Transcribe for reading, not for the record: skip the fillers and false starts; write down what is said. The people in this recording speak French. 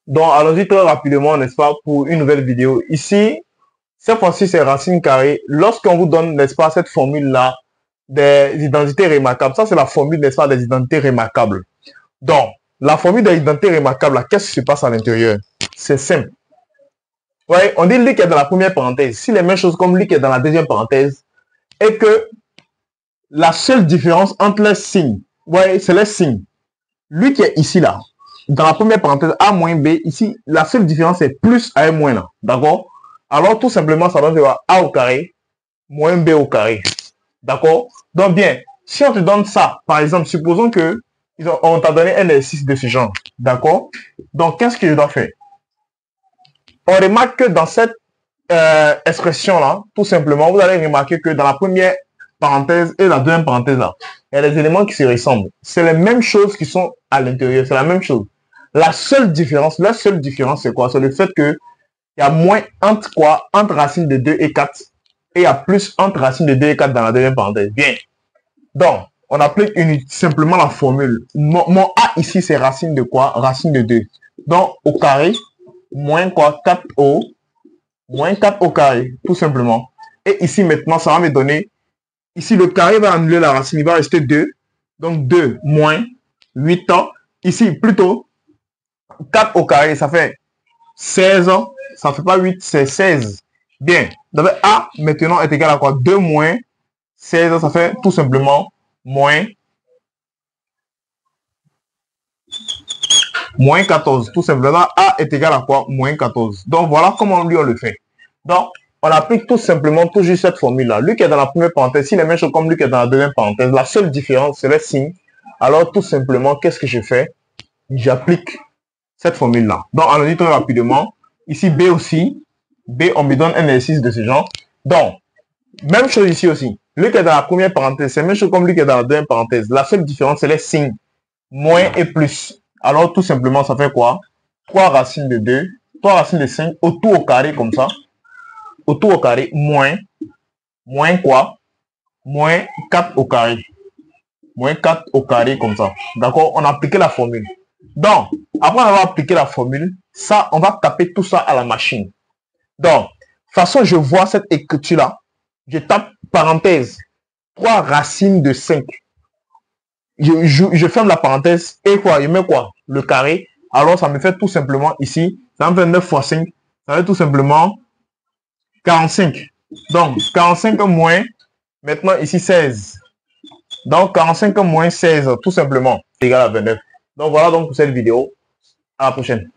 Donc, allons-y très rapidement, n'est-ce pas, pour une nouvelle vidéo. Ici, cette fois-ci, c'est racine carrée. Lorsqu'on vous donne, n'est-ce pas, cette formule-là, des identités remarquables, ça, c'est la formule, n'est-ce pas, des identités remarquables. Donc, la formule des identités remarquables, qu'est-ce qui se passe à l'intérieur? C'est simple. Ouais, on dit lui qui est dans la première parenthèse. Si les mêmes choses comme lui qui est dans la deuxième parenthèse, et que la seule différence entre les signes, ouais, c'est les signes. Lui qui est ici, là, dans la première parenthèse, A moins B, ici, la seule différence est plus A moins là. D'accord? Alors, tout simplement, ça donne A au carré, moins B au carré. D'accord? Donc, bien, si on te donne ça, par exemple, supposons que on t'a donné un exercice de ce genre. D'accord? Donc, qu'est-ce que je dois faire? On remarque que dans cette expression-là, tout simplement, vous allez remarquer que dans la première parenthèse et la deuxième parenthèse là, il y a des éléments qui se ressemblent. C'est les mêmes choses qui sont à l'intérieur, c'est la même chose. La seule différence, c'est quoi? C'est le fait que il y a moins entre quoi? Entre racine de 2 et 4. Et il y a plus entre racine de 2 et 4 dans la deuxième parenthèse. Bien. Donc, on applique simplement la formule. Mon A ici, c'est racine de quoi? Racine de 2. Donc, au carré, moins quoi? 4O, moins 4 au carré, tout simplement. Et ici, maintenant, ça va me donner, ici, le carré va annuler la racine, il va rester 2. Donc, 2 moins 8 ans. Ici, plutôt, 4 au carré, ça fait 16 ans. Ça ne fait pas 8, c'est 16. Bien. Donc, A, maintenant, est égal à quoi? 2 moins 16, ça fait tout simplement moins 14. Tout simplement, A est égal à quoi? Moins 14. Donc, voilà comment lui, on le fait. Donc, on applique tout simplement toujours cette formule-là. Lui qui est dans la première parenthèse, s'il est même chose comme lui qui est dans la deuxième parenthèse, la seule différence, c'est le signe. Alors, tout simplement, qu'est-ce que je fais? J'applique cette formule-là. Donc, on le dit très rapidement. Ici, B aussi. B, on me donne un exercice de ce genre. Donc, même chose ici aussi. Lui qui est dans la première parenthèse, c'est la même chose comme lui qui est dans la deuxième parenthèse. La seule différence, c'est les signes. Moins et plus. Alors, tout simplement, ça fait quoi? 3 racines de 2, 3 racines de 5, autour au carré, comme ça. Autour au carré, moins quoi? Moins 4 au carré. Moins 4 au carré, comme ça. D'accord? On a appliqué la formule. Donc, après avoir appliqué la formule, ça, on va taper tout ça à la machine. Donc, de toute façon, je vois cette écriture-là. Je tape parenthèse, 3 racines de 5. Je ferme la parenthèse et quoi? Je mets quoi? Le carré. Alors, ça me fait tout simplement ici, ça me fait 9 fois 5. Ça fait tout simplement 45. Donc, 45 moins, maintenant ici 16. Donc, 45 moins 16, tout simplement, égal à 29. Donc, voilà donc pour cette vidéo. À la prochaine.